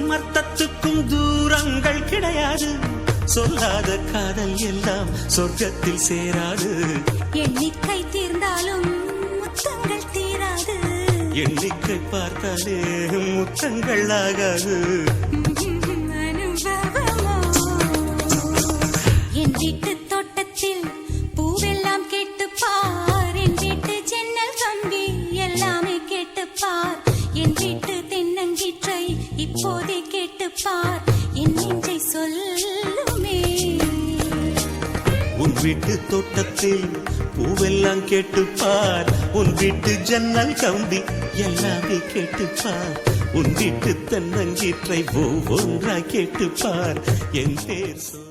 சொல்லுக்கும் அர்த்தத்துக்கும் தூரங்கள் கிடையாது. சொல்லாத காதல் எல்லாம் சொர்க்கத்தில் சேராது. எண்ணிக்கை தீர்ந்தாலும் முத்தங்கள் தீராது. எண்ணிக்கை பார்த்தாலே முத்தங்கள் ஆகாது. என் வீட்டு தோட்டத்தில் பூவெல்லாம் கேட்டுப்பார். என் வீட்டு ஜன்னல் கம்பி எல்லாமே கேட்டுப்பார். என் வீட்டு தென்னங்கீற்றை இப்போதே கேட்டுப்பார். என் நெஞ்சை சொல்லுமே. உன் வீட்டு தோட்டத்தில் பூவெல்லாம் கேட்டுப்பார். உன் வீட்டு ஜன்னல் கம்பி எல்லாமே கேட்டுப்பார். உன் வீட்டு தென்னங்கீற்றை ஒவ்வொன்றா கேட்டுப்பார். என் பேர்